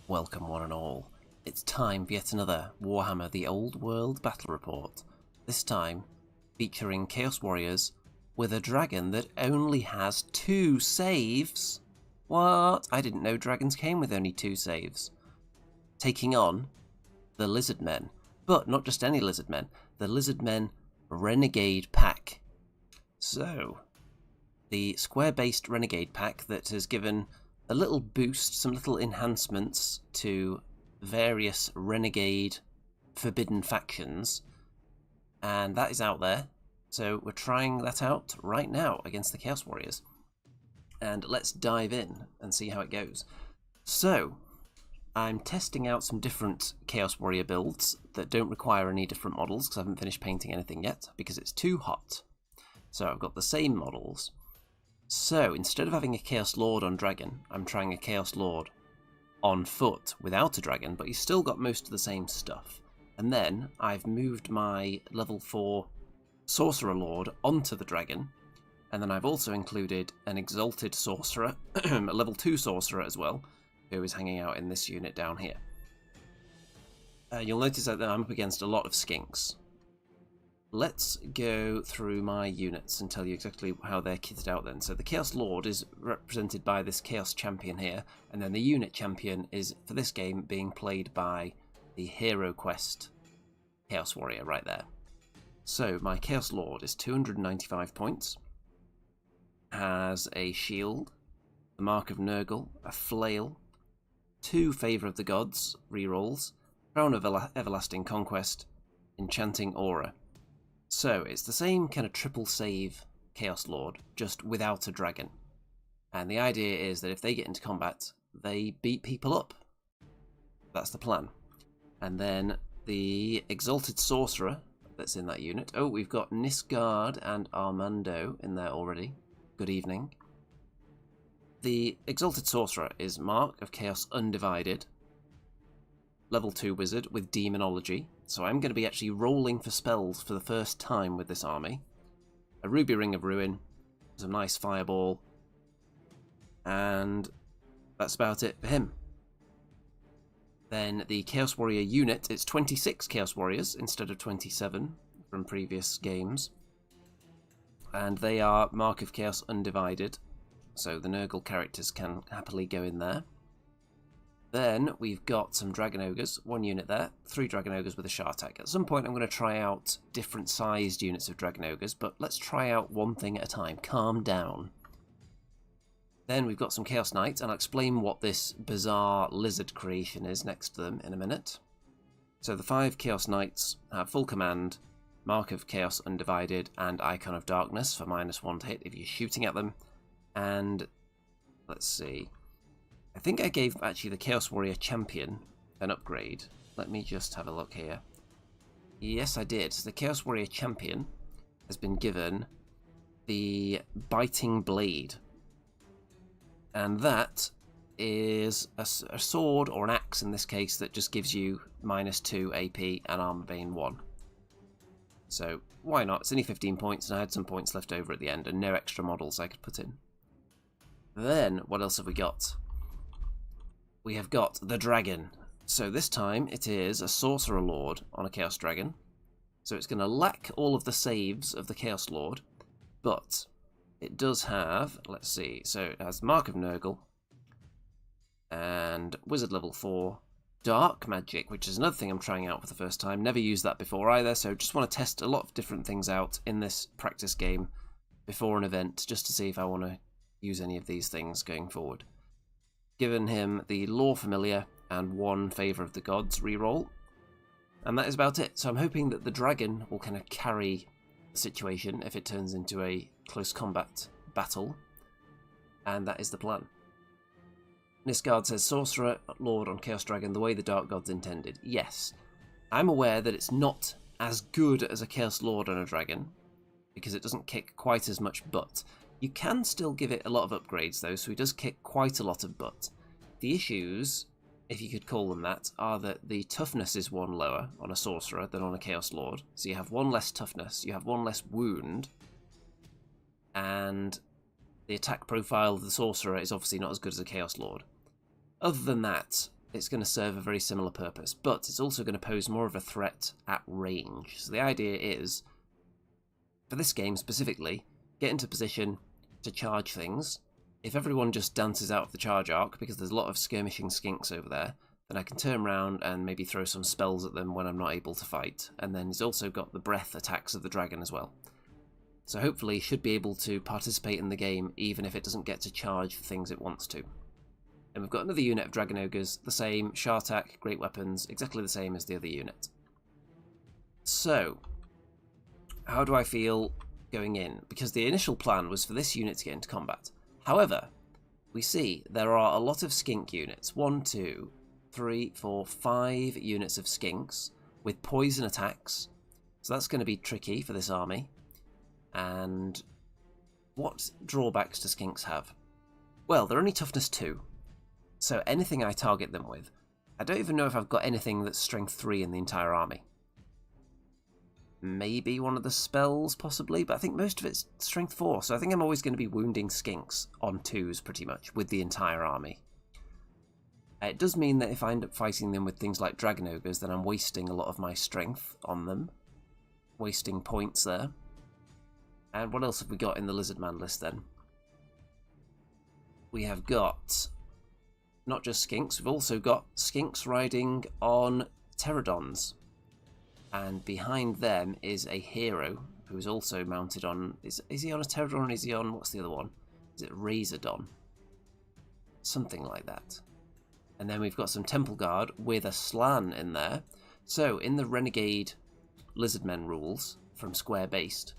Welcome one and all. It's time for yet another Warhammer The Old World Battle Report. This time featuring Chaos Warriors with a dragon that only has 2 saves. What? I didn't know dragons came with only 2 saves. Taking on the Lizardmen. But not just any Lizardmen. The Lizardmen Renegade Pack. So, the square-based Renegade Pack that has given a little boost, some little enhancements to various Renegade forbidden factions, and that is out there. So we're trying that out right now against the Chaos Warriors. And let's dive in and see how it goes. So, I'm testing out some different Chaos Warrior builds that don't require any different models, because I haven't finished painting anything yet, because it's too hot. So I've got the same models. So, instead of having a Chaos Lord on Dragon, I'm trying a Chaos Lord on foot without a dragon, but he's still got most of the same stuff. And then I've moved my level 4 Sorcerer Lord onto the dragon, and then I've also included an Exalted Sorcerer, a level 2 Sorcerer as well, who is hanging out in this unit down here. You'll notice that I'm up against a lot of skinks. Let's go through my units and tell you exactly how they're kitted out then. So the Chaos Lord is represented by this Chaos Champion here, and then the unit champion is, for this game, being played by the Hero Quest Chaos Warrior right there. So my Chaos Lord is 295 points, has a shield, the Mark of Nurgle, a flail, 2 Favour of the Gods rerolls, Crown of Everlasting Conquest, Enchanting Aura. So, it's the same kind of triple save Chaos Lord, just without a dragon. And the idea is that if they get into combat, they beat people up. That's the plan. And then the Exalted Sorcerer that's in that unit. Oh, we've got Nisgard and Armando in there already. Good evening. The Exalted Sorcerer is Mark of Chaos Undivided, level 2 wizard with Demonology. So I'm going to be actually rolling for spells for the first time with this army. A Ruby Ring of Ruin, some nice Fireball, and that's about it for him. Then the Chaos Warrior unit, it's 26 Chaos Warriors instead of 27 from previous games. And they are Mark of Chaos Undivided, so the Nurgle characters can happily go in there. Then we've got some Dragon Ogres, 1 unit there, 3 Dragon Ogres with a Shartak. At some point I'm going to try out different sized units of Dragon Ogres, but let's try out one thing at a time. Calm down. Then we've got some Chaos Knights, and I'll explain what this bizarre lizard creation is next to them in a minute. So the 5 Chaos Knights have full command, Mark of Chaos Undivided, and Icon of Darkness for -1 to hit if you're shooting at them. And let's see. I think I gave actually the Chaos Warrior Champion an upgrade. Let me just have a look here. Yes, I did. So the Chaos Warrior Champion has been given the Biting Blade. And that is a sword, or an axe in this case, that just gives you -2 AP and Armor Bane 1. So why not? It's only 15 points, and I had some points left over at the end, and no extra models I could put in. Then, what else have we got? We have got the Dragon. So this time it is a Sorcerer Lord on a Chaos Dragon. So it's going to lack all of the saves of the Chaos Lord, but it does have, let's see, so it has Mark of Nurgle, and Wizard level 4, Dark Magic, which is another thing I'm trying out for the first time. Never used that before either, so just want to test a lot of different things out in this practice game before an event, just to see if I want to use any of these things going forward. Given him the Lore Familiar and 1 Favour of the Gods reroll. And that is about it. So I'm hoping that the dragon will kind of carry the situation if it turns into a close combat battle. And that is the plan. Nisgard says, Sorcerer Lord on Chaos Dragon, the way the Dark Gods intended. Yes. I'm aware that it's not as good as a Chaos Lord on a dragon, because it doesn't kick quite as much butt. You can still give it a lot of upgrades though, so he does kick quite a lot of butt. The issues, if you could call them that, are that the toughness is 1 lower on a Sorcerer than on a Chaos Lord. So you have 1 less toughness, you have 1 less wound, and the attack profile of the Sorcerer is obviously not as good as a Chaos Lord. Other than that, it's going to serve a very similar purpose, but it's also going to pose more of a threat at range. So the idea is, for this game specifically, get into position to charge things. If everyone just dances out of the charge arc, because there's a lot of skirmishing skinks over there, then I can turn around and maybe throw some spells at them when I'm not able to fight. And then he's also got the breath attacks of the dragon as well. So hopefully should be able to participate in the game even if it doesn't get to charge the things it wants to. And we've got another unit of Dragon Ogres, the same, Shartak, great weapons, exactly the same as the other unit. So, how do I feel going in? Because the initial plan was for this unit to get into combat. However, we see there are a lot of skink units. 1, 2, 3, 4, 5 units of skinks with poison attacks. So that's going to be tricky for this army. And what drawbacks do skinks have? Well, they're only toughness 2. So anything I target them with, I don't even know if I've got anything that's strength 3 in the entire army. Maybe one of the spells, possibly, but I think most of it's strength 4, so I think I'm always going to be wounding skinks on 2s, pretty much, with the entire army. It does mean that if I end up fighting them with things like Dragon Ogres, then I'm wasting a lot of my strength on them. Wasting points there. And what else have we got in the Lizardman list, then? We have got not just skinks, we've also got skinks riding on pterodons. And behind them is a hero who is also mounted on... Is he on a pterodon or is he on... What's the other one? Is it Razordon? Something like that. And then we've got some Temple Guard with a Slan in there. So, in the Renegade Lizardmen rules from Square Based,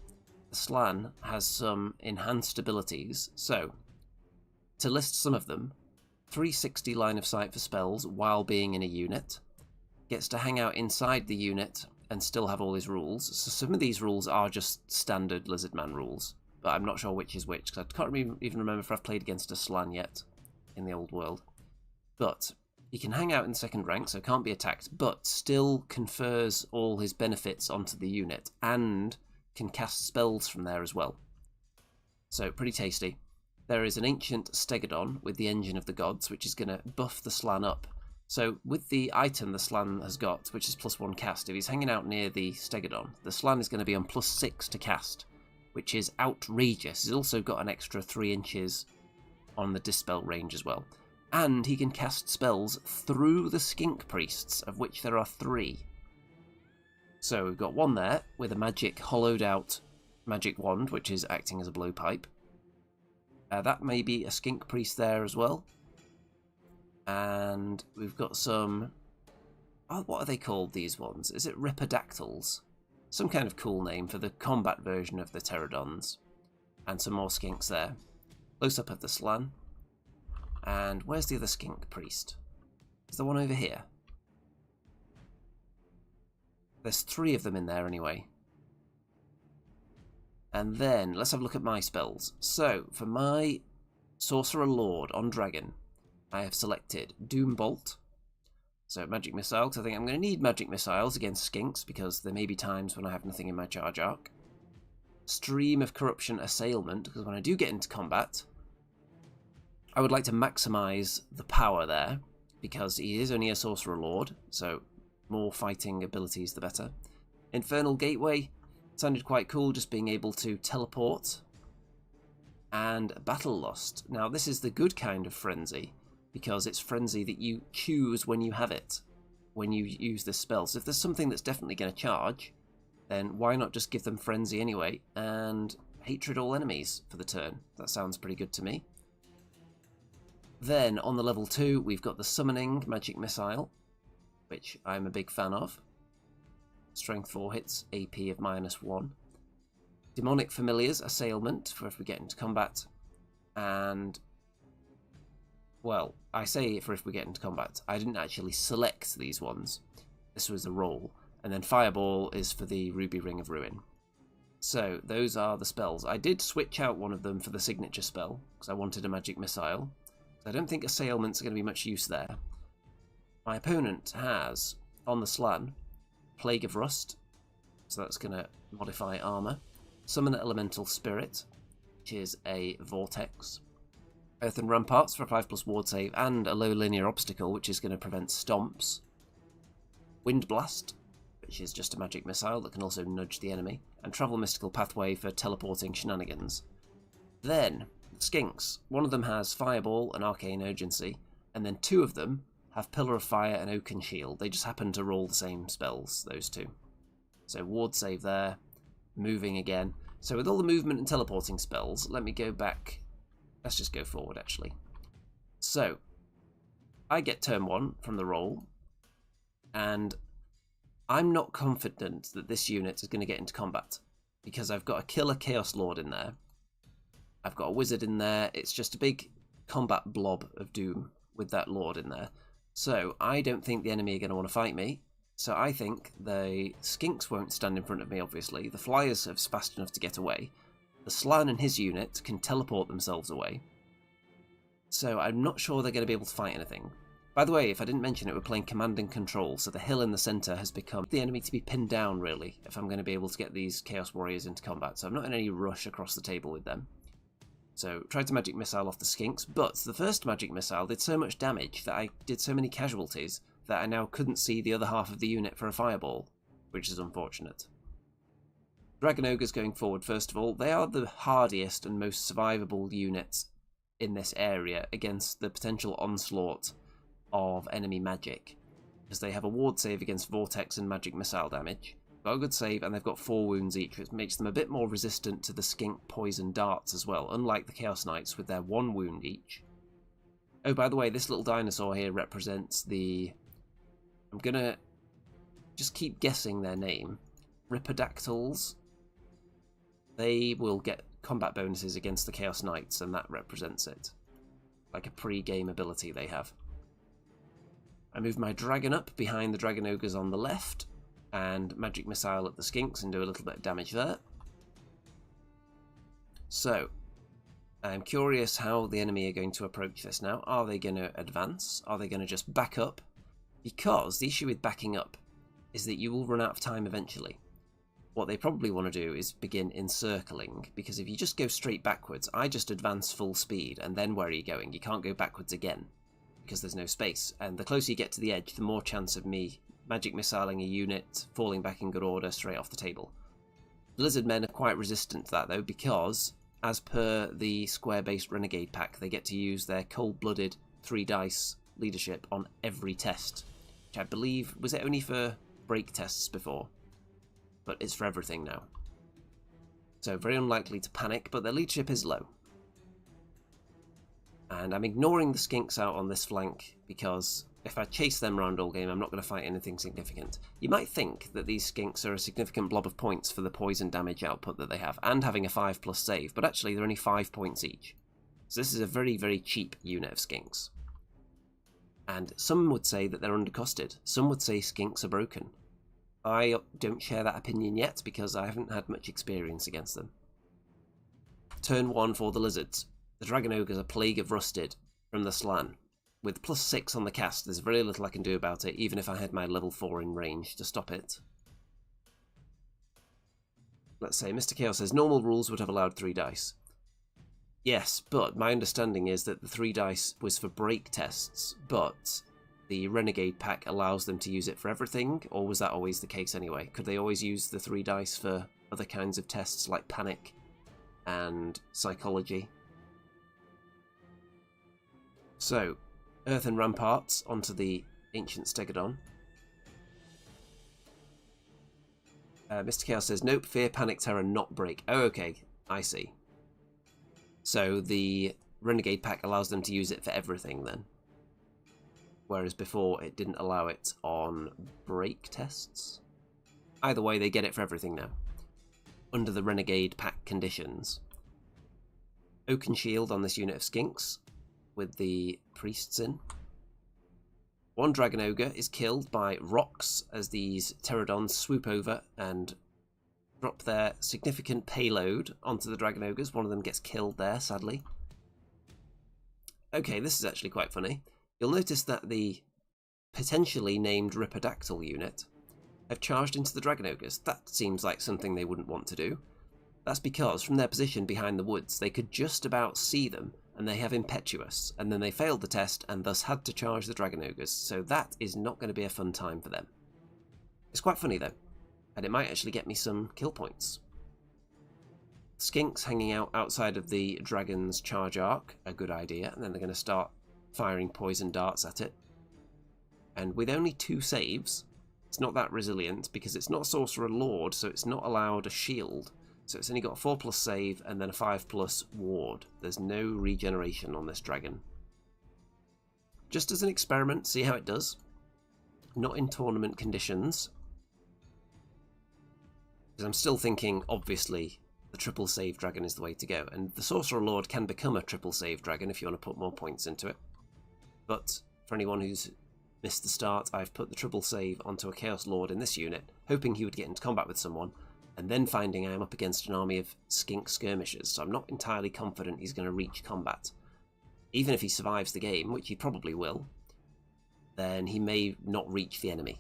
the Slan has some enhanced abilities. So, to list some of them, 360 line of sight for spells while being in a unit, gets to hang out inside the unit and still have all his rules. So some of these rules are just standard Lizardman rules, but I'm not sure which is which, because I can't even remember if I've played against a Slan yet in the old world. But he can hang out in second rank, so can't be attacked, but still confers all his benefits onto the unit, and can cast spells from there as well. So pretty tasty. There is an ancient Stegodon with the Engine of the Gods, which is going to buff the Slan up. So with the item the Slan has got, which is +1 cast, if he's hanging out near the Stegodon, the Slan is going to be on +6 to cast, which is outrageous. He's also got an extra 3 inches on the Dispel range as well. And he can cast spells through the Skink Priests, of which there are 3. So we've got one there with a magic hollowed out magic wand, which is acting as a blowpipe. That may be a Skink Priest there as well. And we've got some... Oh, what are they called, these ones? Is it Ripidactyls? Some kind of cool name for the combat version of the Pterodons. And some more skinks there. Close up of the Slan. And where's the other Skink Priest? Is there one over here? There's 3 of them in there anyway. And then, let's have a look at my spells. So, for my Sorcerer Lord on Dragon, I have selected Doom Bolt. So, Magic Missile, because I think I'm going to need Magic Missiles against Skinks, because there may be times when I have nothing in my charge arc. Stream of Corruption Assailment, because when I do get into combat, I would like to maximise the power there, because he is only a Sorcerer Lord, so more fighting abilities the better. Infernal Gateway sounded quite cool, just being able to teleport. And Battle Lust. Now this is the good kind of frenzy, because it's frenzy that you choose when you have it, when you use this spell. So if there's something that's definitely going to charge, then why not just give them frenzy anyway, and hatred all enemies for the turn? That sounds pretty good to me. Then on the level 2 we've got the Summoning Magic Missile, which I'm a big fan of. Strength 4 hits, AP of -1. Demonic Familiars Assailment for if we get into combat. And, well, I say for if we get into combat. I didn't actually select these ones. This was a roll. And then Fireball is for the Ruby Ring of Ruin. So, those are the spells. I did switch out one of them for the signature spell, because I wanted a Magic Missile. I don't think Assailment's going to be much use there. My opponent has, on the Slan, Plague of Rust, so that's going to modify armour. Summon Elemental Spirit, which is a Vortex. Earthen Ramparts for a 5+ ward save and a low linear obstacle, which is going to prevent stomps. Wind Blast, which is just a magic missile that can also nudge the enemy. And Travel Mystical Pathway for teleporting shenanigans. Then, Skinks. One of them has Fireball and Arcane Urgency, and then 2 of them have Pillar of Fire and Oaken Shield. They just happen to roll the same spells, those 2. So ward save there, moving again. So with all the movement and teleporting spells, let me go back. Let's just go forward, actually. So, I get turn 1 from the roll, and I'm not confident that this unit is going to get into combat, because I've got a killer Chaos Lord in there. I've got a wizard in there. It's just a big combat blob of doom with that lord in there. So I don't think the enemy are going to want to fight me. So I think the Skinks won't stand in front of me, obviously. The Flyers have fast enough to get away. The Slann and his unit can teleport themselves away. So I'm not sure they're going to be able to fight anything. By the way, if I didn't mention it, we're playing Command and Control, so the hill in the centre has become the enemy to be pinned down, really, if I'm going to be able to get these Chaos Warriors into combat. So I'm not in any rush across the table with them. So, tried to Magic Missile off the Skinks, but the first Magic Missile did so much damage that I did so many casualties that I now couldn't see the other half of the unit for a Fireball, which is unfortunate. Dragon Ogres going forward, first of all. They are the hardiest and most survivable units in this area against the potential onslaught of enemy magic, because they have a ward save against Vortex and Magic Missile damage. Got a good save, and they've got 4 wounds each, which makes them a bit more resistant to the Skink poison darts as well, unlike the Chaos Knights with their 1 wound each. Oh, by the way, this little dinosaur here represents the... I'm gonna just keep guessing their name. Ripidactyls. They will get combat bonuses against the Chaos Knights, and that represents it. Like a pre-game ability they have. I move my dragon up behind the Dragon Ogres on the left, and Magic Missile at the Skinks and do a little bit of damage there. So, I'm curious how the enemy are going to approach this now. Are they going to advance? Are they going to just back up? Because the issue with backing up is that you will run out of time eventually. What they probably want to do is begin encircling, because if you just go straight backwards, I just advance full speed, and then where are you going? You can't go backwards again, because there's no space. And the closer you get to the edge, the more chance of me Magic Missiling a unit, falling back in good order straight off the table. Lizardmen are quite resistant to that though, because as per the square-based Renegade pack, they get to use their cold-blooded 3 dice leadership on every test, which I believe, was it only for break tests before? But it's for everything now. So very unlikely to panic, but their leadership is low. And I'm ignoring the Skinks out on this flank, because if I chase them around all game, I'm not going to fight anything significant. You might think that these Skinks are a significant blob of points for the poison damage output that they have, and having a 5+ save, but actually they're only 5 points each. So this is a very, very cheap unit of Skinks. And some would say that they're undercosted. Some would say Skinks are broken. I don't share that opinion yet, because I haven't had much experience against them. Turn 1 for the Lizards. The Dragon Ogres are Plague of Rusted from the Slann. With +6 on the cast, there's very little I can do about it, even if I had my level 4 in range to stop it. Let's say Mr. Chaos says normal rules would have allowed 3 dice. Yes, but my understanding is that the 3 dice was for break tests, but the Renegade pack allows them to use it for everything, or was that always the case anyway? Could they always use the 3 dice for other kinds of tests like panic and psychology? So, Earthen Ramparts onto the Ancient Stegodon. Mr. Chaos says, nope, fear, panic, terror, not break. Oh, okay, I see. So the Renegade pack allows them to use it for everything then. Whereas before it didn't allow it on break tests. Either way, they get it for everything now. Under the Renegade pack conditions. Oaken Shield on this unit of Skinks, with the priests in. 1 Dragon Ogre is killed by rocks as these Pterodons swoop over and drop their significant payload onto the Dragon Ogres. One of them gets killed there, sadly. Okay, this is actually quite funny. You'll notice that the potentially named Ripidactyl unit have charged into the Dragon Ogres. That seems like something they wouldn't want to do. That's because, from their position behind the woods, they could just about see them, and they have Impetuous, and then they failed the test and thus had to charge the Dragon Ogres, so that is not going to be a fun time for them. It's quite funny though, and it might actually get me some kill points. Skinks hanging out outside of the Dragon's charge arc, a good idea, and then they're going to start firing poison darts at it. And with only 2 saves, it's not that resilient because it's not Sorcerer Lord, so it's not allowed a shield. So it's only got a 4+ save and then a 5+ ward. There's no regeneration on this dragon. Just as an experiment, see how it does. Not in tournament conditions. Because I'm still thinking, obviously, the triple save dragon is the way to go. And the Sorcerer Lord can become a triple save dragon if you want to put more points into it. But for anyone who's missed the start, I've put the triple save onto a Chaos Lord in this unit, hoping he would get into combat with someone, and then finding I am up against an army of skink skirmishers, so I'm not entirely confident he's going to reach combat. Even if he survives the game, which he probably will, then he may not reach the enemy,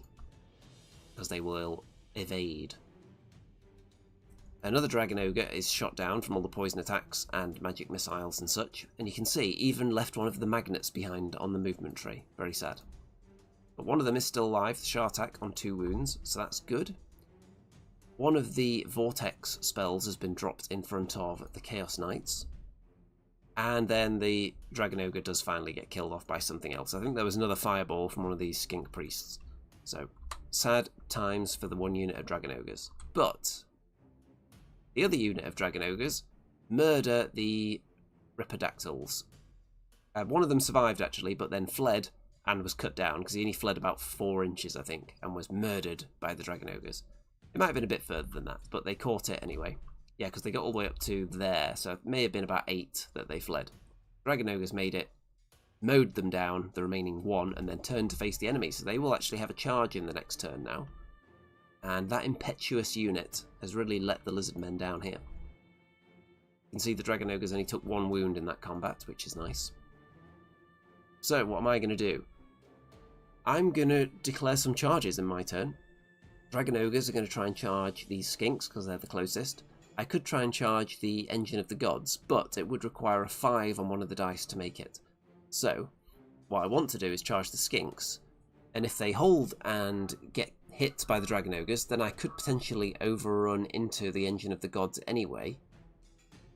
because they will evade. Another Dragon Ogre is shot down from all the poison attacks and magic missiles and such, and you can see even left one of the magnets behind on the movement tree. Very sad. But one of them is still alive, the Shartak, on 2 wounds, so that's good. One of the Vortex spells has been dropped in front of the Chaos Knights. And then the Dragon Ogre does finally get killed off by something else. I think there was another Fireball from one of these Skink Priests. So, sad times for the one unit of Dragon Ogres. But the other unit of Dragon Ogres murder the Ripperdactyls. One of them survived, actually, but then fled and was cut down, because he only fled about 4 inches, I think, and was murdered by the Dragon Ogres. It might have been a bit further than that, but they caught it anyway. Yeah, because they got all the way up to there, so it may have been about 8 that they fled. Dragon Ogres made it, mowed them down, the remaining 1, and then turned to face the enemy, so they will actually have a charge in the next turn now. And that Impetuous unit has really let the Lizardmen down here. You can see the Dragon Ogres only took 1 wound in that combat, which is nice. So, what am I going to do? I'm going to declare some charges in my turn. Dragon Ogres are going to try and charge these Skinks, because they're the closest. I could try and charge the Engine of the Gods, but it would require a 5 on one of the dice to make it. So, what I want to do is charge the Skinks, and if they hold and get hit by the Dragon Ogres, then I could potentially overrun into the Engine of the Gods anyway,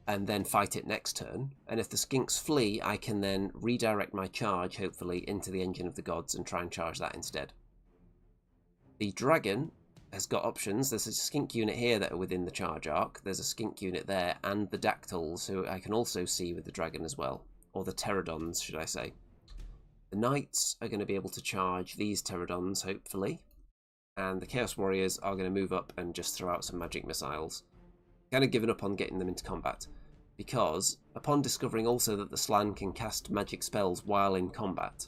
and then fight it next turn. And if the Skinks flee, I can then redirect my charge, hopefully, into the Engine of the Gods and try and charge that instead. The Dragon has got options. There's a Skink unit here that are within the charge arc. There's a Skink unit there, and the Dactyls, who I can also see with the Dragon as well. Or the Pterodons, should I say. The Knights are going to be able to charge these Pterodons, hopefully. And the Chaos Warriors are going to move up and just throw out some magic missiles. Kind of given up on getting them into combat, because upon discovering also that the Slann can cast magic spells while in combat,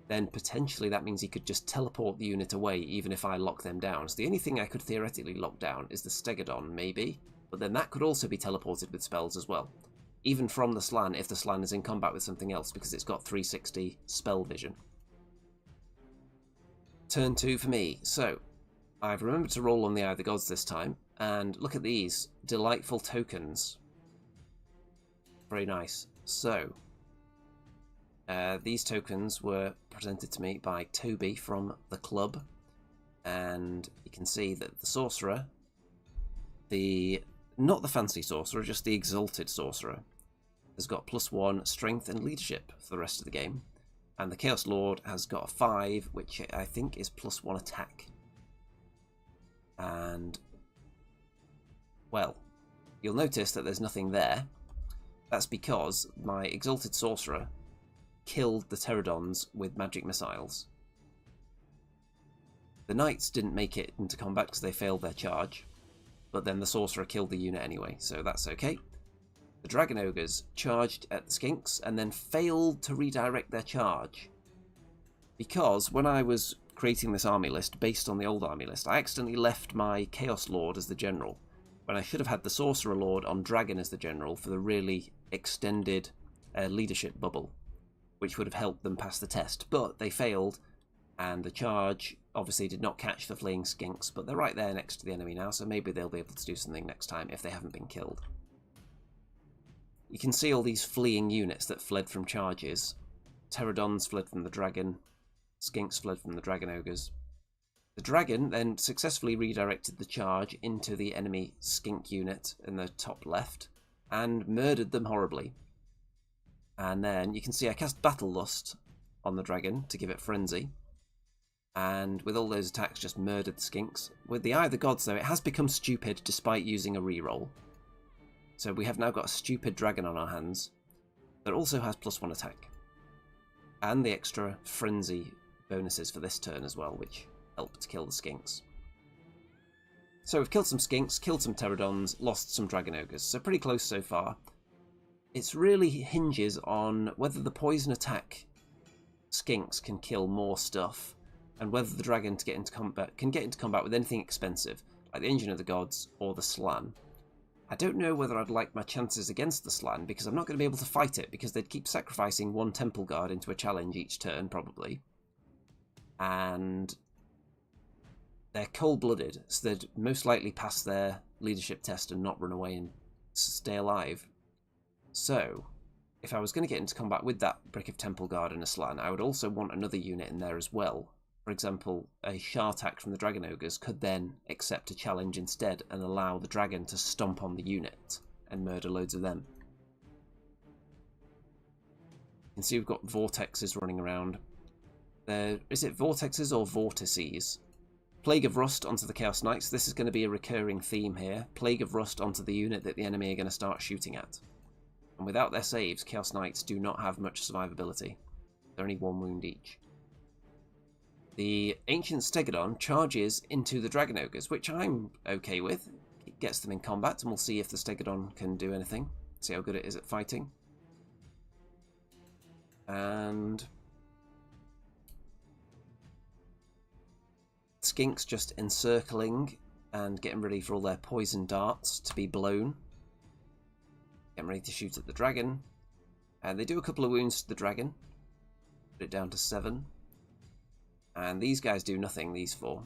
then potentially that means he could just teleport the unit away even if I lock them down. So the only thing I could theoretically lock down is the Stegodon, maybe, but then that could also be teleported with spells as well. Even from the Slann, if the Slann is in combat with something else, because it's got 360 spell vision. Turn 2 for me. So, I've remembered to roll on the Eye of the Gods this time, and look at these delightful tokens. Very nice. So, these tokens were presented to me by Toby from the club, and you can see that the Sorcerer, not the fancy Sorcerer, just the Exalted Sorcerer, has got +1 strength and leadership for the rest of the game. And the Chaos Lord has got a 5, which I think is +1 attack. And, well, you'll notice that there's nothing there. That's because my Exalted Sorcerer killed the Pterodons with magic missiles. The Knights didn't make it into combat because they failed their charge, but then the Sorcerer killed the unit anyway, so that's okay. The Dragon Ogres charged at the Skinks and then failed to redirect their charge. Because when I was creating this army list based on the old army list, I accidentally left my Chaos Lord as the general, when I should have had the Sorcerer Lord on Dragon as the general for the really extended leadership bubble, which would have helped them pass the test. But they failed, and the charge obviously did not catch the fleeing Skinks, but they're right there next to the enemy now, so maybe they'll be able to do something next time if they haven't been killed. you can see all these fleeing units that fled from charges. Pterodons fled from the dragon. Skinks fled from the dragon ogres. The dragon then successfully redirected the charge into the enemy skink unit in the top left and murdered them horribly. And then you can see I cast Battle Lust on the dragon to give it frenzy. And with all those attacks just murdered the skinks. With the Eye of the Gods though, it has become stupid despite using a reroll. So we have now got a stupid dragon on our hands that also has +1 attack. And the extra frenzy bonuses for this turn as well, which help to kill the skinks. So we've killed some skinks, killed some pterodons, lost some dragon ogres. So pretty close so far. It really hinges on whether the poison attack skinks can kill more stuff, and whether the dragon can get into combat with anything expensive, like the Engine of the Gods or the Slan. I don't know whether I'd like my chances against the Slan, because I'm not going to be able to fight it, because they'd keep sacrificing one Temple Guard into a challenge each turn, probably. And they're cold-blooded, so they'd most likely pass their leadership test and not run away and stay alive. So, if I was going to get into combat with that Brick of Temple Guard and a Slan, I would also want another unit in there as well. For example, a Shartak from the Dragon Ogres could then accept a challenge instead and allow the dragon to stomp on the unit and murder loads of them. You can see we've got Vortexes running around. Is it Vortexes or Vortices? Plague of Rust onto the Chaos Knights. This is going to be a recurring theme here. Plague of Rust onto the unit that the enemy are going to start shooting at. And without their saves, Chaos Knights do not have much survivability. They're only 1 wound each. The Ancient Stegodon charges into the Dragon Ogres, which I'm okay with. It gets them in combat, and we'll see if the Stegodon can do anything. See how good it is at fighting. And Skinks just encircling and getting ready for all their poison darts to be blown. Getting ready to shoot at the dragon. And they do a couple of wounds to the dragon. Put it down to 7. And these guys do nothing, these 4.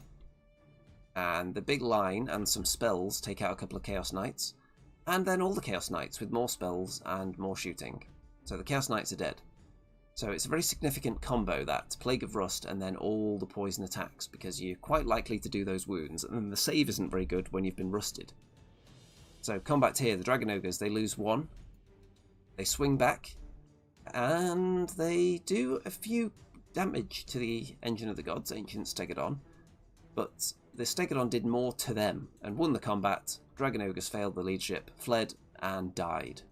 And the big line and some spells take out a couple of Chaos Knights. And then all the Chaos Knights with more spells and more shooting. So the Chaos Knights are dead. So it's a very significant combo, that Plague of Rust and then all the poison attacks, because you're quite likely to do those wounds, and then the save isn't very good when you've been rusted. So combat here, the Dragon Ogres, they lose 1. They swing back, and they do a few damage to the Engine of the Gods, Ancient Stegodon, but the Stegodon did more to them and won the combat. Dragon Ogres failed the leadership, fled, and died.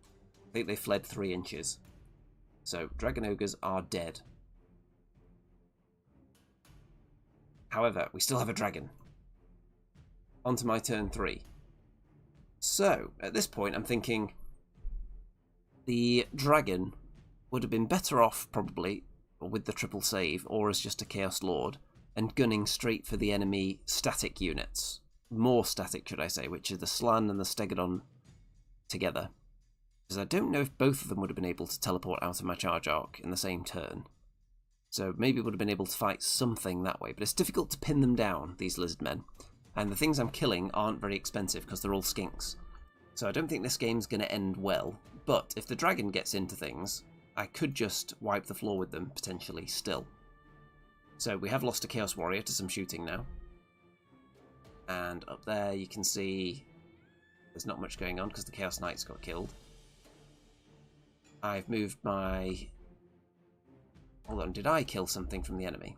I think they fled 3 inches. So, Dragon Ogres are dead. However, we still have a dragon. On to my turn 3. So, at this point I'm thinking the dragon would have been better off, probably, with the triple save, or as just a Chaos Lord, and gunning straight for the enemy static units. More static, should I say, which are the Slan and the Stegodon together. Because I don't know if both of them would have been able to teleport out of my charge arc in the same turn. So maybe would have been able to fight something that way, but it's difficult to pin them down, these Lizardmen. And the things I'm killing aren't very expensive because they're all skinks. So I don't think this game's going to end well, but if the dragon gets into things, I could just wipe the floor with them, potentially, still. So we have lost a Chaos Warrior to some shooting now. And up there you can see there's not much going on because the Chaos Knights got killed. I've moved my... Hold on, did I kill something from the enemy?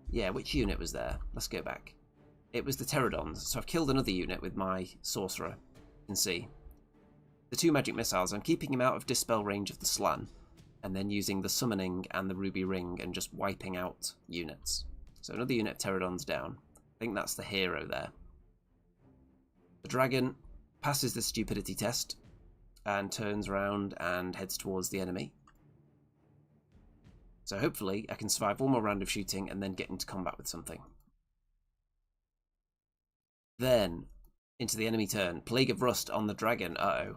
Yeah, which unit was there? Let's go back. It was the Pterodons, so I've killed another unit with my Sorcerer. You can see. The 2 magic missiles, I'm keeping him out of dispel range of the Slan, and then using the Summoning and the Ruby Ring and just wiping out units. So another unit of Pterodons down. I think that's the hero there. The dragon passes the stupidity test, and turns around and heads towards the enemy. So hopefully I can survive 1 more round of shooting and then get into combat with something. Then, into the enemy turn. Plague of Rust on the dragon. Uh-oh.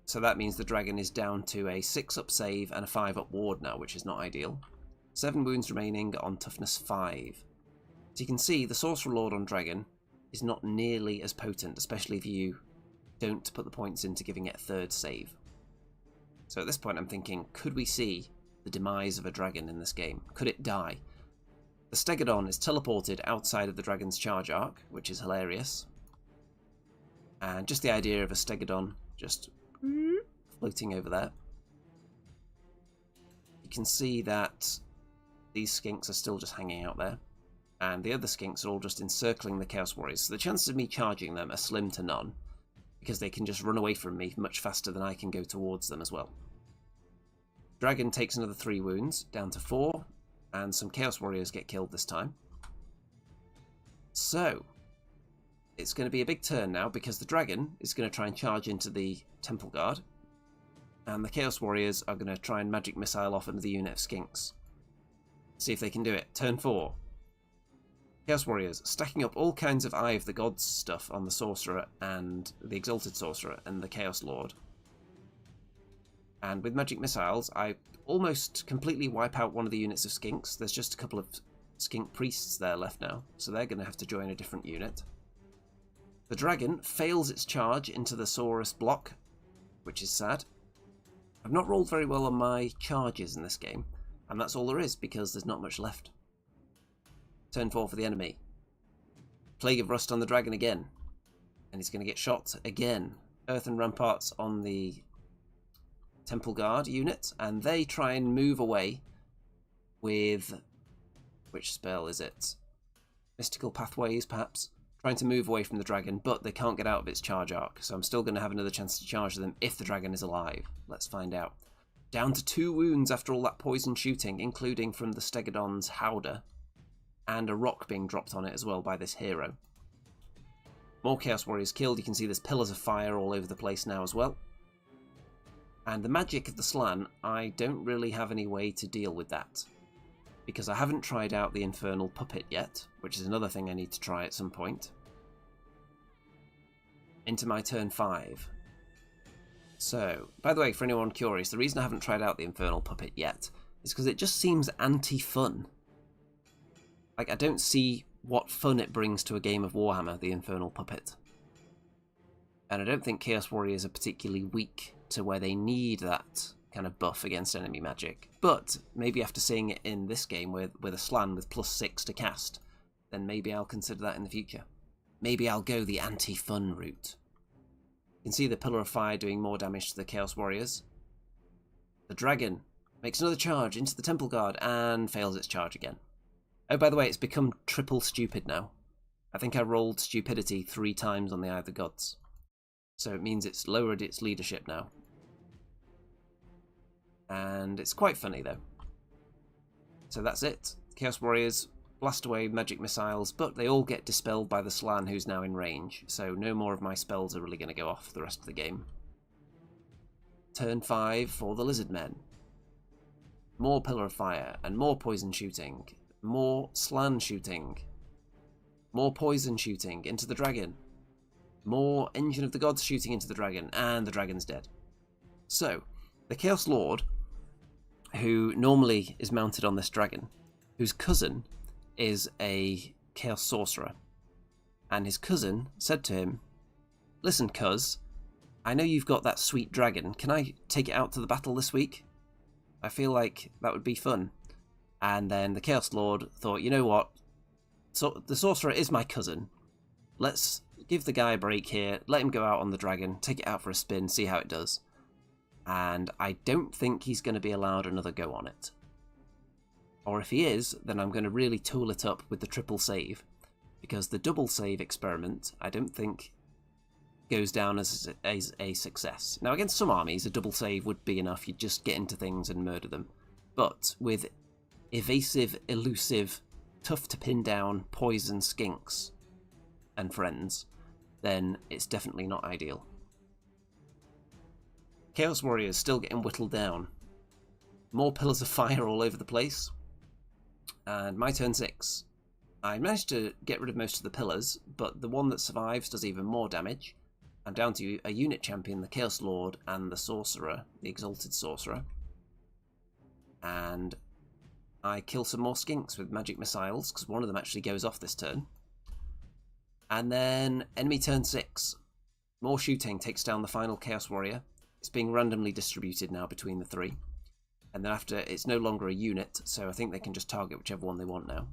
So that means the dragon is down to a 6-up save and a 5-up ward now, which is not ideal. 7 wounds remaining on toughness 5. So you can see the Sorcerer Lord on dragon is not nearly as potent, especially if you don't put the points into giving it a third save. So at this point I'm thinking, could we see the demise of a dragon in this game? Could it die? The Stegodon is teleported outside of the dragon's charge arc, which is hilarious. And just the idea of a Stegodon just floating over there. You can see that these skinks are still just hanging out there. And the other skinks are all just encircling the Chaos Warriors. So the chances of me charging them are slim to none, because they can just run away from me much faster than I can go towards them as well. Dragon takes another 3 wounds, down to 4, and some Chaos Warriors get killed this time. So, it's going to be a big turn now, because the dragon is going to try and charge into the Temple Guard, and the Chaos Warriors are going to try and magic missile off another unit of skinks. See if they can do it. Turn 4. Chaos Warriors stacking up all kinds of Eye of the Gods stuff on the Sorcerer and the Exalted Sorcerer and the Chaos Lord. And with magic missiles, I almost completely wipe out one of the units of skinks. There's just a couple of skink priests there left now, so they're going to have to join a different unit. The dragon fails its charge into the Saurus block, which is sad. I've not rolled very well on my charges in this game, and that's all there is, because there's not much left. Turn 4 for the enemy. Plague of Rust on the dragon again. And he's going to get shot again. Earthen Ramparts on the Temple Guard unit. And they try and move away with... which spell is it? Mystical Pathways, perhaps? Trying to move away from the dragon, but they can't get out of its charge arc. So I'm still going to have another chance to charge them if the dragon is alive. Let's find out. Down to 2 wounds after all that poison shooting, including from the Stegodon's Howdah. And a rock being dropped on it as well by this hero. More Chaos Warriors killed. You can see there's pillars of fire all over the place now as well. And the magic of the Slann, I don't really have any way to deal with that, because I haven't tried out the Infernal Puppet yet, which is another thing I need to try at some point. Into my turn 5. So, by the way, for anyone curious, the reason I haven't tried out the Infernal Puppet yet is because it just seems anti-fun. Like, I don't see what fun it brings to a game of Warhammer, the Infernal Puppet. And I don't think Chaos Warriors are particularly weak to where they need that kind of buff against enemy magic. But maybe after seeing it in this game with a Slann with +6 to cast, then maybe I'll consider that in the future. Maybe I'll go the anti-fun route. You can see the Pillar of Fire doing more damage to the Chaos Warriors. The dragon makes another charge into the Temple Guard and fails its charge again. Oh, by the way, it's become triple stupid now. I think I rolled stupidity 3 times on the Eye of the Gods. So it means it's lowered its leadership now. And it's quite funny, though. So that's it. Chaos Warriors blast away magic missiles, but they all get dispelled by the Slann, who's now in range. So no more of my spells are really going to go off the rest of the game. Turn 5 for the Lizardmen. More Pillar of Fire, and more poison shooting. More Slann shooting. More poison shooting into the dragon. More Engine of the Gods shooting into the dragon, and the dragon's dead. So, the Chaos Lord, who normally is mounted on this dragon, whose cousin is a Chaos Sorcerer, and his cousin said to him, "Listen, cuz, I know you've got that sweet dragon. Can I take it out to the battle this week? I feel like that would be fun." And then the Chaos Lord thought, you know what? So the Sorcerer is my cousin. Let's give the guy a break here. Let him go out on the dragon. Take it out for a spin. See how it does. And I don't think he's going to be allowed another go on it. Or if he is, then I'm going to really tool it up with the triple save. Because the double save experiment, I don't think, goes down as a success. Now, against some armies, a double save would be enough. You'd just get into things and murder them. But with evasive, elusive, tough to pin down poison skinks and friends, then it's definitely not ideal. Chaos Warriors still getting whittled down. More Pillars of Fire all over the place. And my turn 6. I managed to get rid of most of the pillars, but the one that survives does even more damage. I'm down to a unit champion, the Chaos Lord, and the Sorcerer, the Exalted Sorcerer. And I kill some more skinks with magic missiles, because one of them actually goes off this turn. And then enemy turn 6. More shooting takes down the final Chaos Warrior. It's being randomly distributed now between the three. And then after, it's no longer a unit, so I think they can just target whichever one they want now.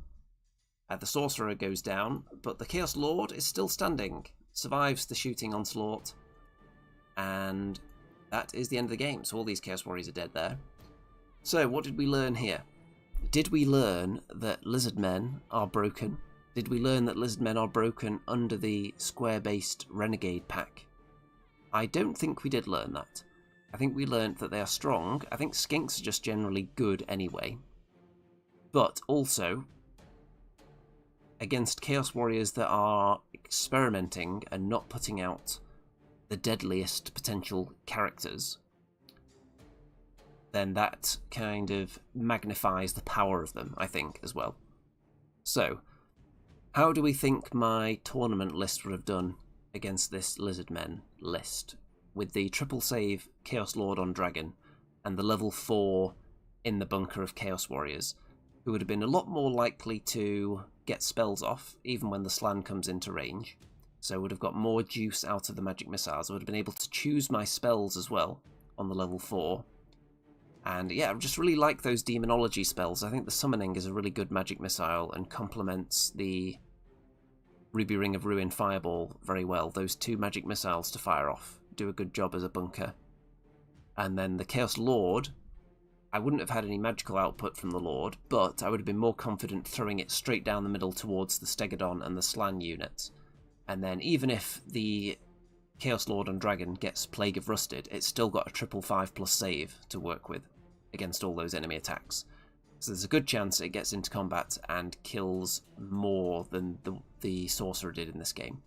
The Sorcerer goes down, but the Chaos Lord is still standing. Survives the shooting onslaught. And that is the end of the game. So all these Chaos Warriors are dead there. So what did we learn here? Did we learn that Lizardmen are broken? Did we learn that Lizardmen are broken under the square-based Renegade pack? I don't think we did learn that. I think we learned that they are strong. I think Skinks are just generally good anyway. But also, against Chaos Warriors that are experimenting and not putting out the deadliest potential characters, then that kind of magnifies the power of them, I think, as well. So, how do we think my tournament list would have done against this Lizardmen list? With the triple save Chaos Lord on Dragon and the level 4 in the bunker of Chaos Warriors, who would have been a lot more likely to get spells off, even when the Slan comes into range. So would have got more juice out of the magic missiles. I would have been able to choose my spells as well on the level 4. And yeah, I just really like those demonology spells. I think the summoning is a really good magic missile and complements the Ruby Ring of Ruin Fireball very well. Those 2 magic missiles to fire off do a good job as a bunker. And then the Chaos Lord, I wouldn't have had any magical output from the Lord, but I would have been more confident throwing it straight down the middle towards the Stegodon and the Slan units. And then even if the Chaos Lord on Dragon gets Plague of Rusted, it's still got a 555+ save to work with against all those enemy attacks. So there's a good chance it gets into combat and kills more than the Sorcerer did in this game.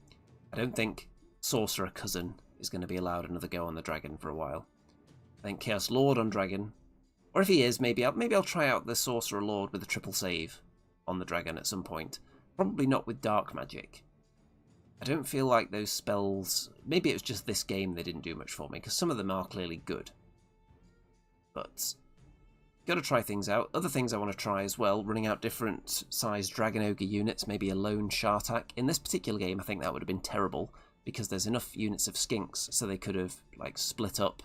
I don't think Sorcerer Cousin is going to be allowed another go on the Dragon for a while. I think Chaos Lord on Dragon, or if he is, maybe I'll try out the Sorcerer Lord with a triple save on the Dragon at some point. Probably not with Dark Magic. I don't feel like those spells... Maybe it was just this game they didn't do much for me, because some of them are clearly good. But got to try things out. Other things I want to try as well, running out different sized Dragon Ogre units, maybe a lone Shartak. In this particular game, I think that would have been terrible, because there's enough units of Skinks, so they could have like split up,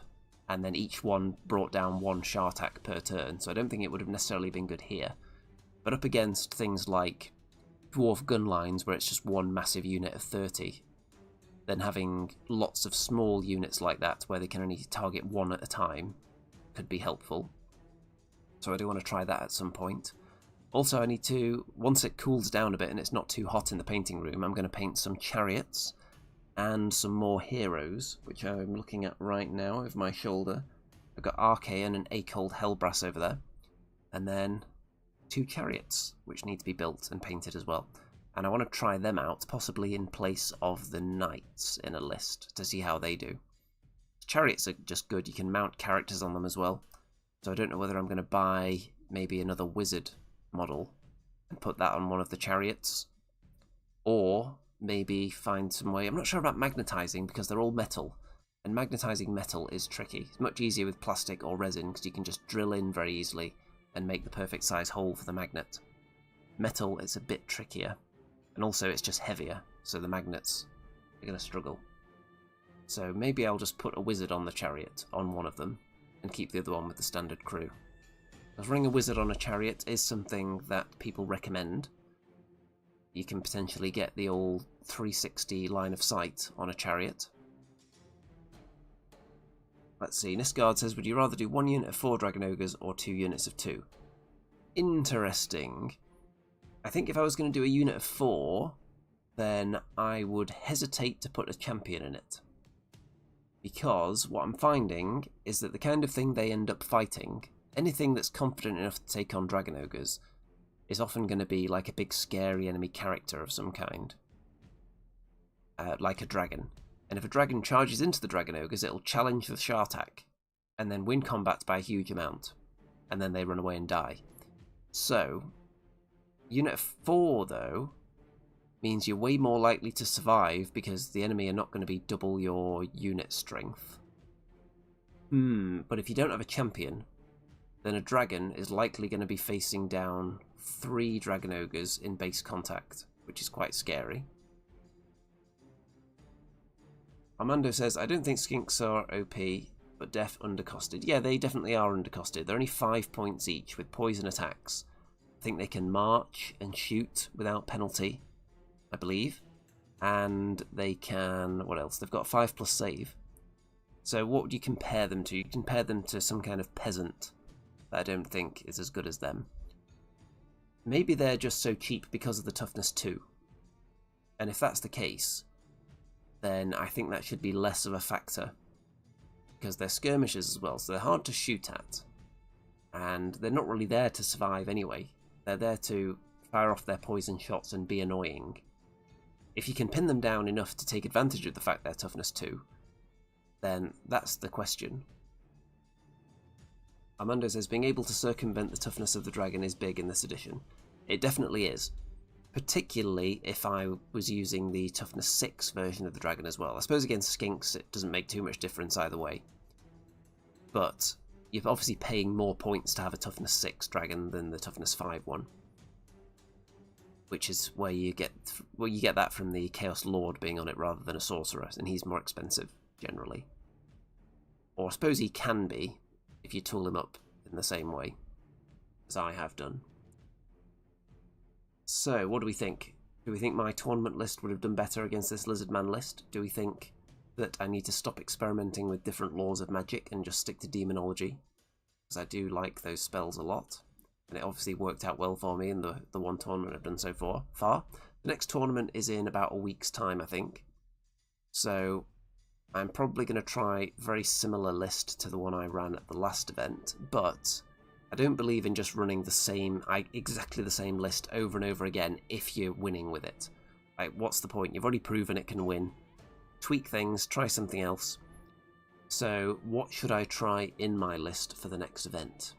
and then each one brought down 1 Shartak per turn, so I don't think it would have necessarily been good here. But up against things like Dwarf gun lines, where it's just 1 massive unit of 30, then having lots of small units like that, where they can only target 1 at a time, could be helpful. So I do want to try that at some point. Also, I need to, once it cools down a bit and it's not too hot in the painting room, I'm going to paint some chariots and some more heroes, which I'm looking at right now over my shoulder. I've got Archaean and Acold Hellbrass over there, and then 2 chariots, which need to be built and painted as well. And I want to try them out, possibly in place of the knights in a list, to see how they do. Chariots are just good, you can mount characters on them as well. So I don't know whether I'm going to buy maybe another wizard model and put that on one of the chariots, or maybe find some way. I'm not sure about magnetizing because they're all metal, and magnetizing metal is tricky. It's much easier with plastic or resin because you can just drill in very easily and make the perfect size hole for the magnet. Metal is a bit trickier, and also it's just heavier, so the magnets are going to struggle. So maybe I'll just put a wizard on the chariot on one of them and keep the other one with the standard crew. Because running a wizard on a chariot is something that people recommend. You can potentially get the old 360 line of sight on a chariot. Let's see, Nisgard says, would you rather do 1 unit of 4 Dragon Ogres or 2 units of 2? Interesting. I think if I was going to do a unit of 4, then I would hesitate to put a champion in it. Because what I'm finding is that the kind of thing they end up fighting, anything that's confident enough to take on Dragon Ogres, is often going to be like a big scary enemy character of some kind. Like a dragon. And if a dragon charges into the Dragon Ogres, it'll challenge the Shartak, and then win combat by a huge amount. And then they run away and die. So, Unit 4, though, means you're way more likely to survive because the enemy are not going to be double your unit strength. But if you don't have a champion, then a dragon is likely going to be facing down 3 Dragon Ogres in base contact, which is quite scary. Armando says, I don't think skinks are OP, but def undercosted. Yeah, they definitely are undercosted. They're only 5 points each with poison attacks. I think they can march and shoot without penalty, I believe. And they can... what else? They've got 5+ save. So what would you compare them to? You compare them to some kind of peasant that I don't think is as good as them. Maybe they're just so cheap because of the toughness 2. And if that's the case, then I think that should be less of a factor. Because they're skirmishers as well, so they're hard to shoot at. And they're not really there to survive anyway. They're there to fire off their poison shots and be annoying. If you can pin them down enough to take advantage of the fact they're toughness 2, then that's the question. Armando says, being able to circumvent the toughness of the dragon is big in this edition. It definitely is. Particularly if I was using the toughness 6 version of the dragon as well. I suppose against skinks it doesn't make too much difference either way. But you're obviously paying more points to have a toughness 6 dragon than the toughness 5 one. Which is where you get that from the Chaos Lord being on it rather than a sorcerer, and he's more expensive generally. Or I suppose he can be if you tool him up in the same way as I have done. So, what do we think? Do we think my tournament list would have done better against this Lizardman list? Do we think that I need to stop experimenting with different laws of magic and just stick to demonology? Because I do like those spells a lot. And it obviously worked out well for me in the one tournament I've done so far. The next tournament is in about a week's time, I think. So I'm probably going to try a very similar list to the one I ran at the last event, but I don't believe in just running exactly the same list over and over again if you're winning with it. Like, what's the point? You've already proven it can win. Tweak things, try something else. So what should I try in my list for the next event?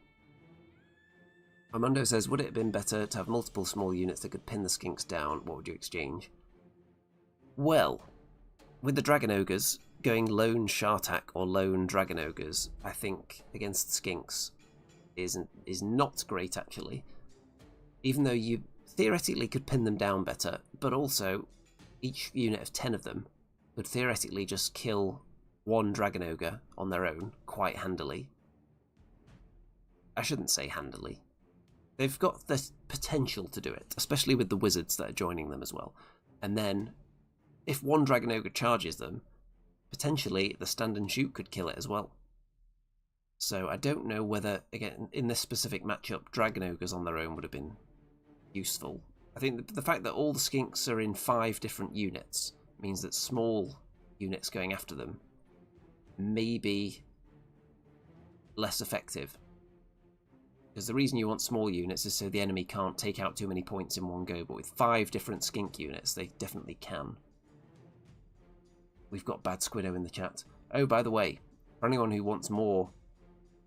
Armando says, would it have been better to have multiple small units that could pin the skinks down? What would you exchange? Well, with the Dragon Ogres, going lone Shartak or lone Dragon Ogres, I think, against skinks is not great, actually. Even though you theoretically could pin them down better, but also each unit of 10 of them could theoretically just kill one Dragon Ogre on their own quite handily. I shouldn't say handily. They've got the potential to do it, especially with the wizards that are joining them as well. And then, if one Dragon Ogre charges them, potentially the stand and shoot could kill it as well. So I don't know whether, again, in this specific matchup, Dragon Ogres on their own would have been useful. I think the fact that all the skinks are in 5 different units means that small units going after them may be less effective. Because the reason you want small units is so the enemy can't take out too many points in one go, but with 5 different skink units, they definitely can. We've got Bad Squiddo in the chat. Oh, by the way, for anyone who wants more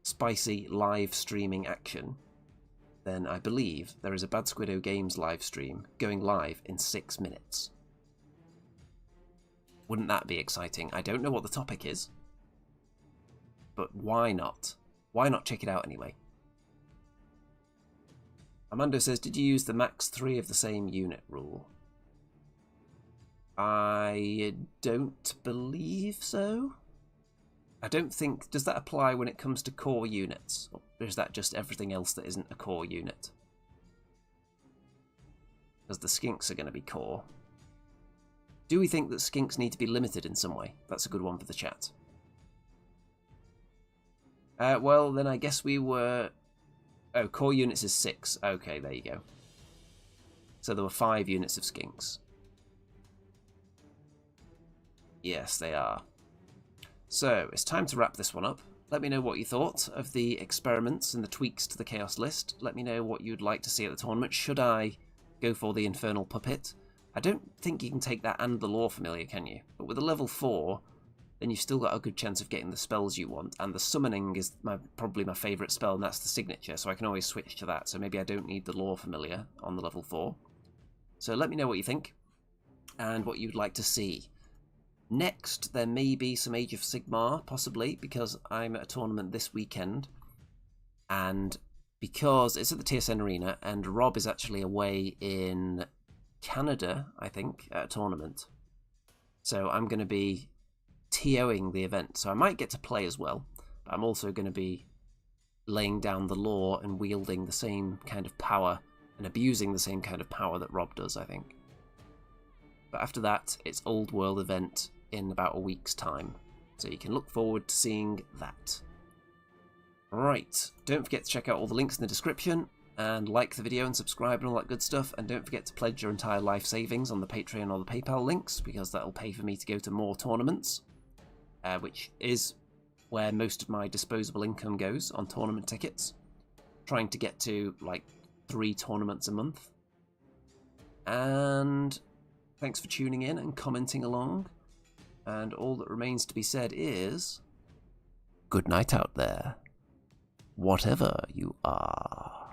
spicy live streaming action, then I believe there is a Bad Squiddo Games live stream going live in 6 minutes. Wouldn't that be exciting? I don't know what the topic is, but why not? Why not check it out anyway? Armando says, did you use the max 3 of the same unit rule? I don't believe so. I don't think... Does that apply when it comes to core units? Or is that just everything else that isn't a core unit? Because the skinks are going to be core. Do we think that skinks need to be limited in some way? That's a good one for the chat. Well, then I guess we were... Oh, core units is 6. Okay, there you go. So there were 5 units of skinks. Yes, they are. So, it's time to wrap this one up. Let me know what you thought of the experiments and the tweaks to the Chaos list. Let me know what you'd like to see at the tournament. Should I go for the Infernal Puppet? I don't think you can take that and the Lore Familiar, can you? But with a level 4, then you've still got a good chance of getting the spells you want. And the Summoning is probably my favourite spell, and that's the signature, so I can always switch to that. So maybe I don't need the Lore Familiar on the level 4. So let me know what you think, and what you'd like to see. Next, there may be some Age of Sigmar, possibly, because I'm at a tournament this weekend. And because it's at the TSN Arena, and Rob is actually away in Canada, I think, at a tournament. So I'm going to be TOing the event, so I might get to play as well, but I'm also going to be laying down the law and wielding the same kind of power and abusing the same kind of power that Rob does, I think. But after that, it's Old World event in about a week's time, so you can look forward to seeing that. Right, don't forget to check out all the links in the description, and like the video and subscribe and all that good stuff, and don't forget to pledge your entire life savings on the Patreon or the PayPal links, because that'll pay for me to go to more tournaments, which is where most of my disposable income goes, on tournament tickets. Trying to get to like 3 tournaments a month. And thanks for tuning in and commenting along, and all that remains to be said is good night out there, whatever you are.